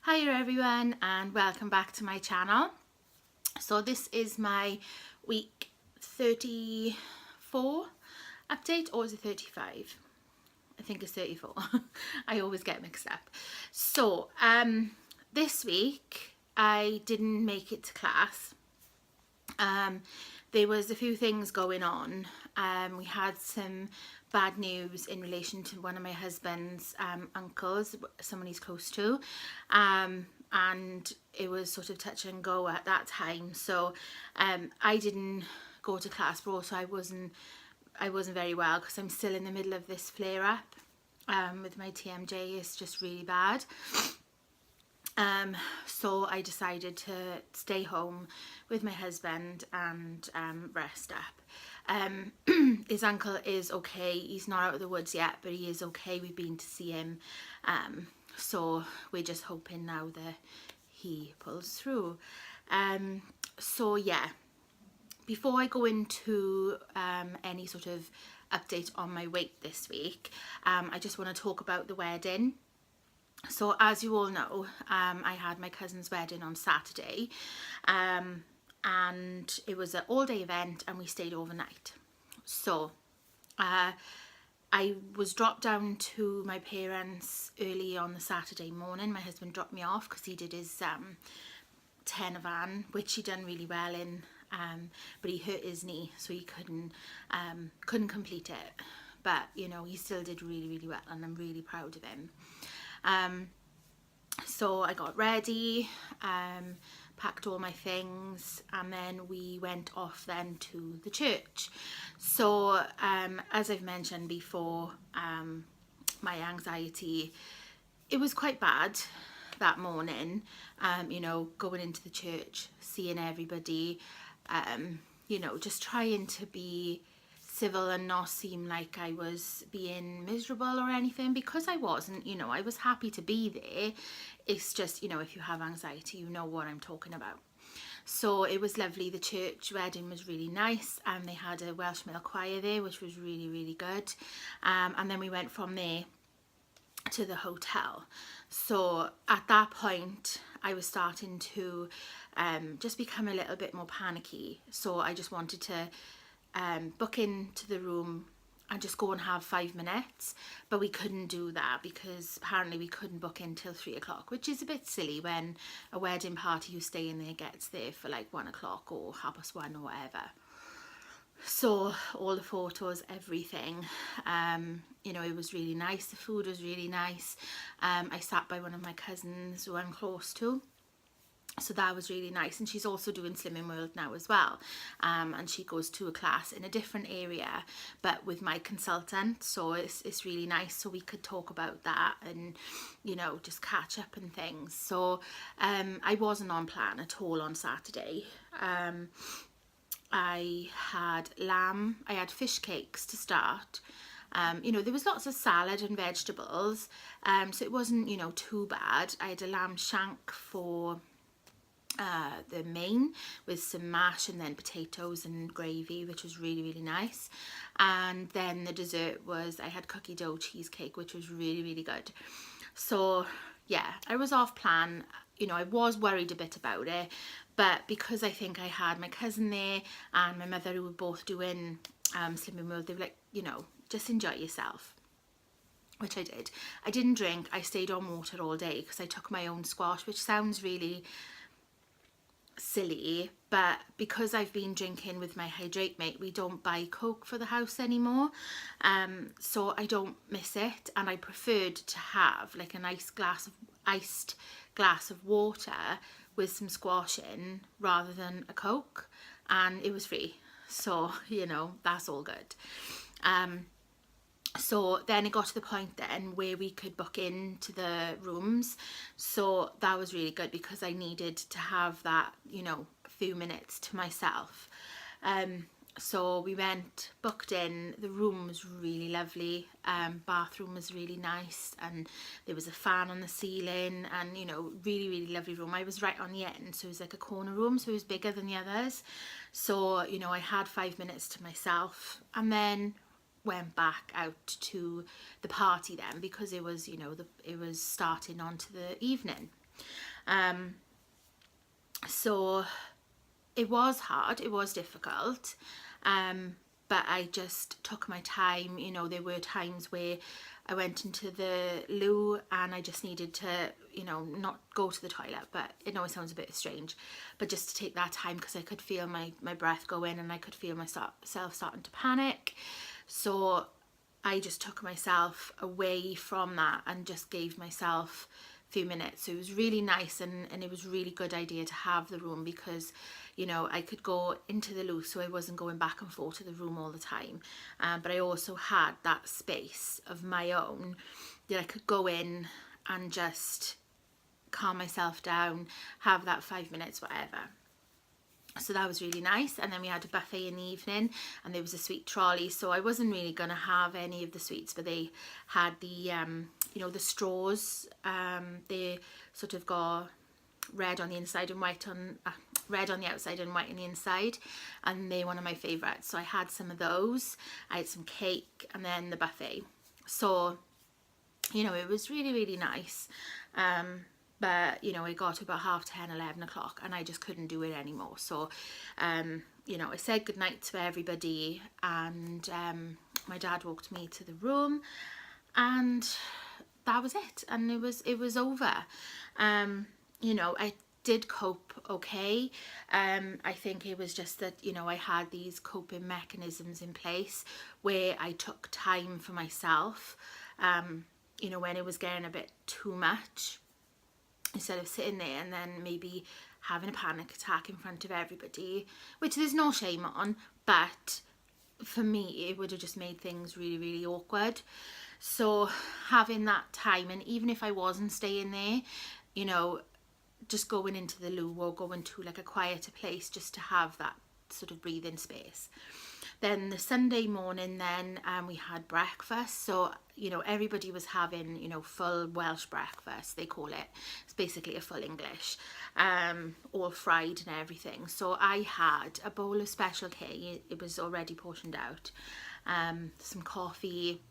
Hi everyone and welcome back to my channel. So this is my week 34 update, or is it 35? I think it's 34. I always get mixed up. So this week I didn't make it to class. There was a few things going on. We had some bad news in relation to one of my husband's uncles, someone he's close to, and it was sort of touch and go at that time. So I didn't go to class, but also I wasn't very well because I'm still in the middle of this flare up with my TMJ. It's just really bad. So I decided to stay home with my husband and rest up. His uncle is okay. He's not out of the woods yet, but he is okay. We've been to see him. So we're just hoping now that he pulls through. So yeah, before I go into any sort of update on my weight this week, I just want to talk about the wedding. So as you all know, I had my cousin's wedding on Saturday, and it was an all-day event and we stayed overnight. So I was dropped down to my parents early on the Saturday morning. My husband dropped me off because he did his 10 van, which he done really well in, but he hurt his knee, so he couldn't complete it. But you know, he still did really well, and I'm really proud of him. So I got ready, packed all my things, and then we went off then to the church. So as I've mentioned before, my anxiety, it was quite bad that morning, you know, going into the church, seeing everybody, you know, just trying to be civil and not seem like I was being miserable or anything, because I wasn't. You know, I was happy to be there. It's just, you know, if you have anxiety, you know what I'm talking about. So it was lovely. The church wedding was really nice, and they had a Welsh male choir there, which was really good. And then we went from there to the hotel. So at that point I was starting to just become a little bit more panicky. So I just wanted to book into the room and just go and have 5 minutes, but we couldn't do that because apparently we couldn't book in till 3 o'clock, which is a bit silly when a wedding party who's staying there gets there for like 1 o'clock or 1:30 or whatever. So all the photos, everything, you know, it was really nice. The food was really nice. I sat by one of my cousins who I'm close to, so that was really nice. And she's also doing Slimming World now as well, and she goes to a class in a different area but with my consultant, so it's really nice. So we could talk about that and, you know, just catch up and things. So I wasn't on plan at all on Saturday. I had lamb, I had fish cakes to start. You know, there was lots of salad and vegetables, so it wasn't, you know, too bad. I had a lamb shank for the main, with some mash and then potatoes and gravy, which was really nice. And then the dessert was, I had cookie dough cheesecake, which was really good. So yeah, I was off plan. You know, I was worried a bit about it, but because I think I had my cousin there and my mother, who were both doing Slimming World, they were like, you know, just enjoy yourself, which I did. I didn't drink. I stayed on water all day because I took my own squash, which sounds really silly, but because I've been drinking with my Hydrate Mate, we don't buy Coke for the house anymore, so I don't miss it, and I preferred to have like a nice iced glass of water with some squash in rather than a Coke, and it was free, so you know, that's all good. So then it got to the point then where we could book into the rooms, so that was really good because I needed to have that, you know, a few minutes to myself. So we went, booked in. The room was really lovely. Bathroom was really nice, and there was a fan on the ceiling, and you know, really lovely room. I was right on the end, so it was like a corner room, so it was bigger than the others. So you know, I had 5 minutes to myself, and then went back out to the party then, because it was, you know, it was starting on to the evening. So it was hard, it was difficult, but I just took my time. You know, there were times where I went into the loo and I just needed to, you know, not go to the toilet, but it always sounds a bit strange, but just to take that time, because I could feel my breath go in and I could feel myself starting to panic. So I just took myself away from that and just gave myself a few minutes. So it was really nice, and it was a really good idea to have the room, because, you know, I could go into the loo, so I wasn't going back and forth to the room all the time. But I also had that space of my own that I could go in and just calm myself down, have that 5 minutes, whatever. So that was really nice. And then we had a buffet in the evening, and there was a sweet trolley, so I wasn't really going to have any of the sweets, but they had the you know, the straws. They sort of got red on the inside and white on red on the outside and white on the inside, and they're one of my favorites. So I had some of those, I had some cake, and then the buffet. So, you know, it was really, really nice. But, you know, it got to about 10:30, 11 o'clock, and I just couldn't do it anymore. So, you know, I said goodnight to everybody, and my dad walked me to the room, and that was it. And it was over. You know, I did cope okay. I think it was just that, you know, I had these coping mechanisms in place where I took time for myself, you know, when it was getting a bit too much, instead of sitting there and then maybe having a panic attack in front of everybody, which there's no shame on, but for me it would have just made things really, really awkward. So having that time, and even if I wasn't staying there, you know, just going into the loo or going to like a quieter place just to have that sort of breathing space. Then the Sunday morning, then we had breakfast. So, you know, everybody was having, you know, full Welsh breakfast, they call it. It's basically a full English, all fried and everything. So I had a bowl of Special K, it was already portioned out, some coffee,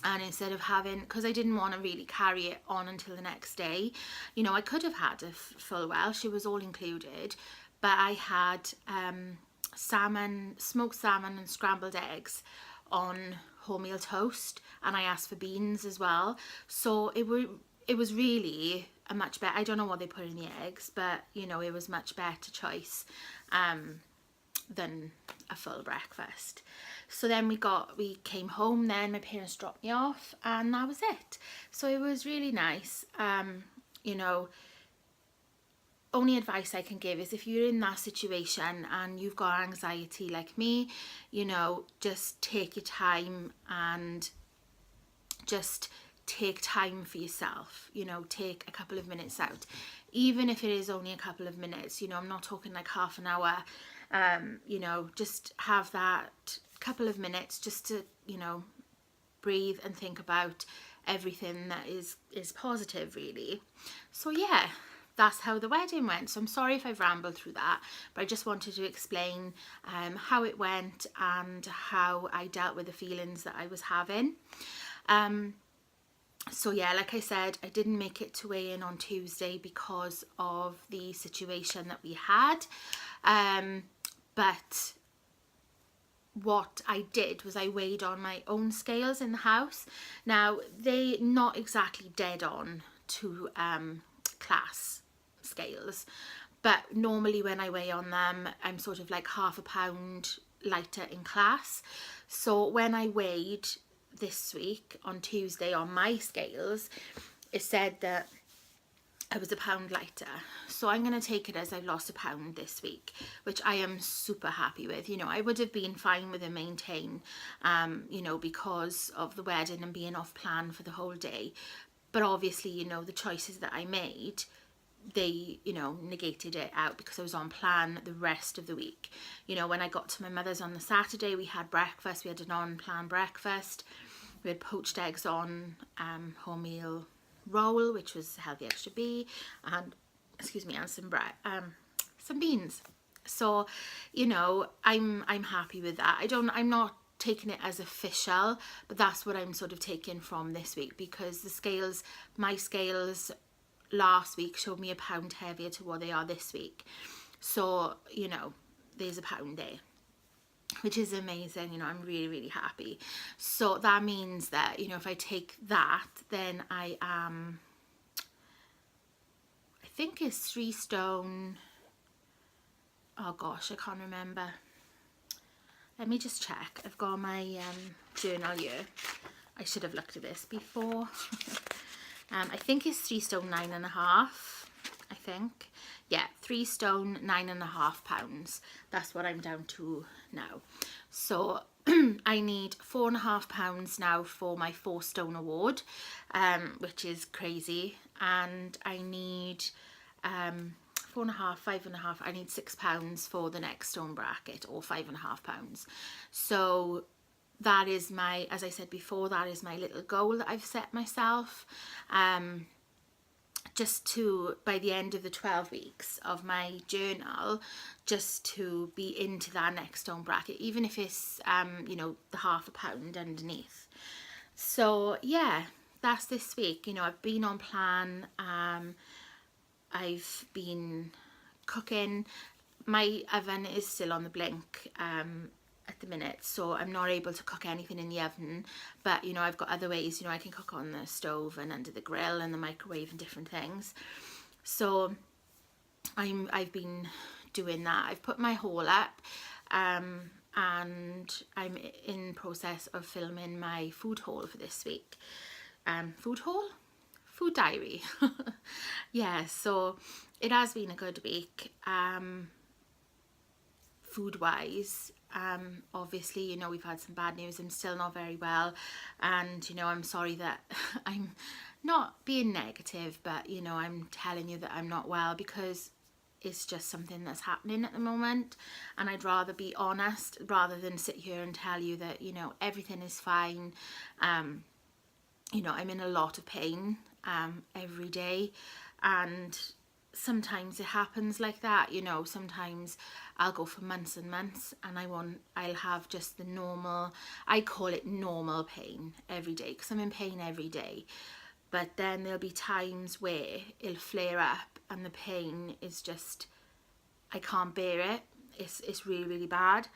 and instead of having, because I didn't want to really carry it on until the next day, you know, I could have had a full Welsh, it was all included, but I had salmon, smoked salmon and scrambled eggs on wholemeal toast, and I asked for beans as well. So it was really a much better, I don't know what they put in the eggs, but you know, it was much better choice than a full breakfast. So then we came home, then my parents dropped me off, and that was it. So it was really nice. You know, only advice I can give is if you're in that situation and you've got anxiety like me, you know, just take your time and just take time for yourself. You know, take a couple of minutes out, even if it is only a couple of minutes. You know, I'm not talking like half an hour. You know, just have that couple of minutes just to, you know, breathe and think about everything that is positive, really. So yeah, that's how the wedding went. So I'm sorry if I've rambled through that, but I just wanted to explain how it went and how I dealt with the feelings that I was having. So yeah, like I said, I didn't make it to weigh in on Tuesday because of the situation that we had. But what I did was I weighed on my own scales in the house. Now, they're not exactly dead on to class scales, but normally when I weigh on them, I'm sort of like half a pound lighter in class. So when I weighed this week on Tuesday on my scales, it said that I was a pound lighter. So I'm going to take it as I've lost a pound this week, which I am super happy with. You know, I would have been fine with a maintain, you know, because of the wedding and being off plan for the whole day. But obviously, you know, the choices that I made, they, you know, negated it out because I was on plan the rest of the week. You know, when I got to my mother's on the Saturday, we had breakfast, we had an on-plan breakfast. We had poached eggs on wholemeal roll, which was healthy extra B, and and some bread, some beans. So, you know, I'm happy with that. I'm not taking it as official, but that's what I'm sort of taking from this week, because the scales, my scales last week showed me £1 heavier to what they are this week. So, you know, there's £1 there, which is amazing. You know, I'm really, really happy. So that means that, you know, if I take that, then I am, I think it's 3 stone. Oh gosh, I can't remember. Let me just check. I've got my journal here. I should have looked at this before. I think it's 3 stone 9.5. I think. Yeah, 3 stone 9.5 pounds. That's what I'm down to now. So I need £4.5 now for my 4 stone award, which is crazy. And I need 4.5, 5.5. I need £6 for the next stone bracket, or £5.5. So that is my, as I said before, that is my little goal that I've set myself. Just to, by the end of the 12 weeks of my journal, just to be into that next stone bracket, even if it's, you know, the £0.5 underneath. So yeah, that's this week. You know, I've been on plan. I've been cooking. My oven is still on the blink at the minute, so I'm not able to cook anything in the oven, but you know, I've got other ways. You know, I can cook on the stove and under the grill and the microwave and different things. So I've been doing that. I've put my haul up, and I'm in process of filming my food haul for this week. Food haul? Food diary. Yeah, so it has been a good week, food wise. Obviously, you know, we've had some bad news. I'm still not very well, and you know, I'm sorry that I'm not being negative, but you know, I'm telling you that I'm not well because it's just something that's happening at the moment, and I'd rather be honest rather than sit here and tell you that, you know, everything is fine. You know, I'm in a lot of pain every day, and sometimes it happens like that. You know, sometimes I'll go for months and months and I'll have just the normal, I call it normal pain every day, because I'm in pain every day. But then there'll be times where it'll flare up and the pain is just, I can't bear it. It's really, really bad,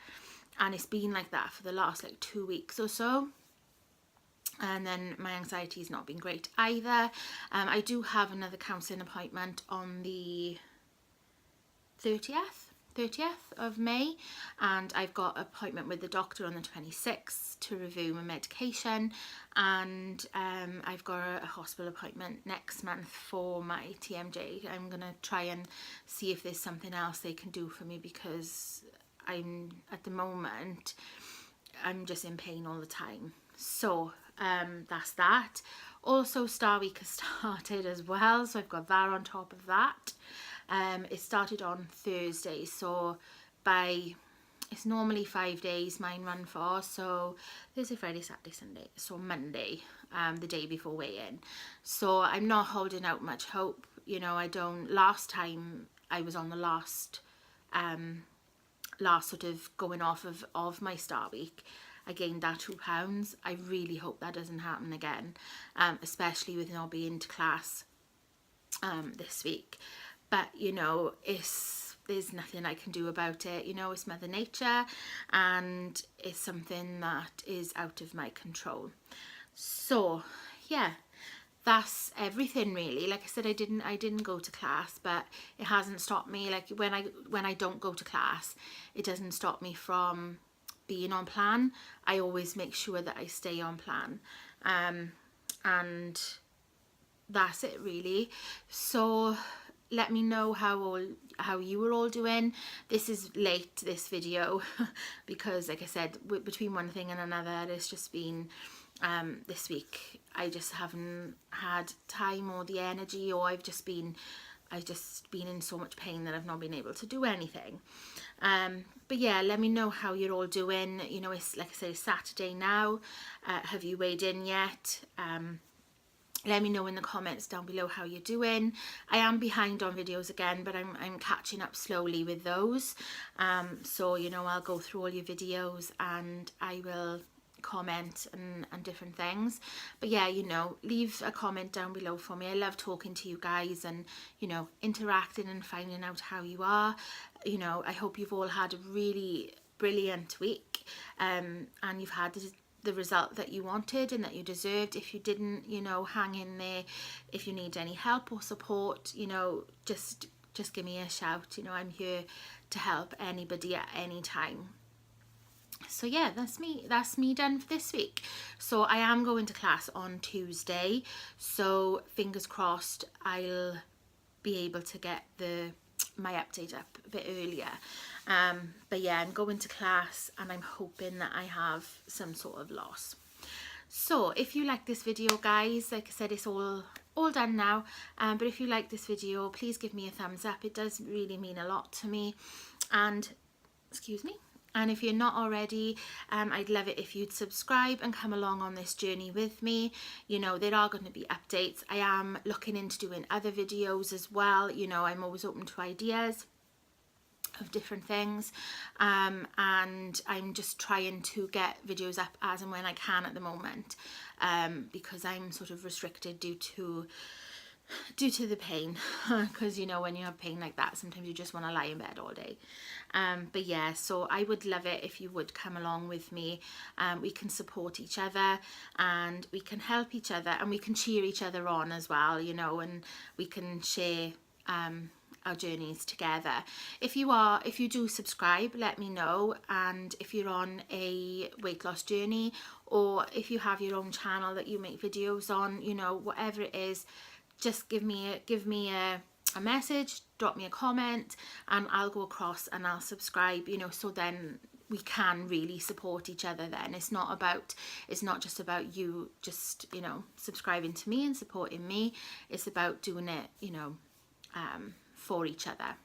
and it's been like that for the last like 2 weeks or so. And then my anxiety has not been great either. I do have another counselling appointment on the 30th of May, and I've got an appointment with the doctor on the 26th to review my medication, and I've got a hospital appointment next month for my TMJ. I'm gonna try and see if there's something else they can do for me, because I'm, at the moment, I'm just in pain all the time. So that's that. Also, Star Week has started as well, so I've got that on top of that. It started on Thursday, so it's normally 5 days mine run for, so Thursday, Friday, Saturday, Sunday, so Monday, the day before weigh-in. So I'm not holding out much hope. You know, last time I was on the last sort of going off of my Star Week, I gained that £2. I really hope that doesn't happen again, especially with not being to class this week. But you know, there's nothing I can do about it. You know, it's Mother Nature, and it's something that is out of my control. So yeah, that's everything really. Like I said, I didn't go to class, but it hasn't stopped me. Like when I don't go to class, it doesn't stop me from being on plan. I always make sure that I stay on plan, and that's it really. So let me know how you were all doing. This is late, this video, because like I said, between one thing and another, it's just been this week I just haven't had time or the energy, or I've just been in so much pain that I've not been able to do anything. But yeah, let me know how you're all doing. You know, it's like I say, Saturday now. Have you weighed in yet? Let me know in the comments down below how you're doing. I am behind on videos again, but I'm catching up slowly with those. So, you know, I'll go through all your videos and I will comment and different things. But yeah, you know, leave a comment down below for me. I love talking to you guys and, you know, interacting and finding out how you are. You know, I hope you've all had a really brilliant week, and you've had the result that you wanted and that you deserved. If you didn't, you know, hang in there. If you need any help or support, you know, just give me a shout. You know, I'm here to help anybody at any time. So yeah, that's me done for this week. So I am going to class on Tuesday, so fingers crossed I'll be able to get my update up a bit earlier. But yeah, I'm going to class and I'm hoping that I have some sort of loss. So if you like this video, guys, like I said, it's all done now, but if you like this video, please give me a thumbs up. It does really mean a lot to me. And excuse me, and if you're not already, I'd love it if you'd subscribe and come along on this journey with me. You know, there are going to be updates. I am looking into doing other videos as well. You know, I'm always open to ideas of different things, and I'm just trying to get videos up as and when I can at the moment, because I'm sort of restricted due to the pain, because you know, when you have pain like that, sometimes you just want to lie in bed all day. But yeah, so I would love it if you would come along with me. We can support each other and we can help each other and we can cheer each other on as well, you know, and we can share our journeys together. If you do subscribe, let me know. And if you're on a weight loss journey, or if you have your own channel that you make videos on, you know, whatever it is, just give me a message, drop me a comment, and I'll go across and I'll subscribe, you know, so then we can really support each other. Then it's not just about you just, you know, subscribing to me and supporting me. It's about doing it, you know, for each other.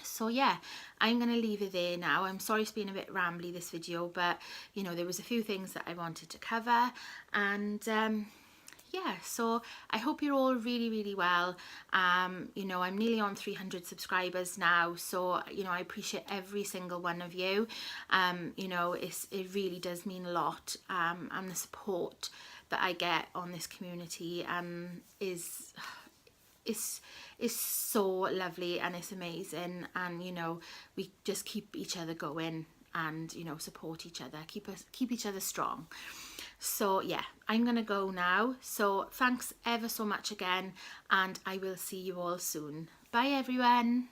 So yeah, I'm going to leave it there now. I'm sorry it's been a bit rambly, this video, but you know, there was a few things that I wanted to cover. And yeah, so I hope you're all really well. You know, I'm nearly on 300 subscribers now, so you know, I appreciate every single one of you. You know, it really does mean a lot, and the support that I get on this community is so lovely, and it's amazing. And you know, we just keep each other going and, you know, support each other, keep each other strong. So yeah, I'm gonna go now. So thanks ever so much again, and I will see you all soon. Bye everyone.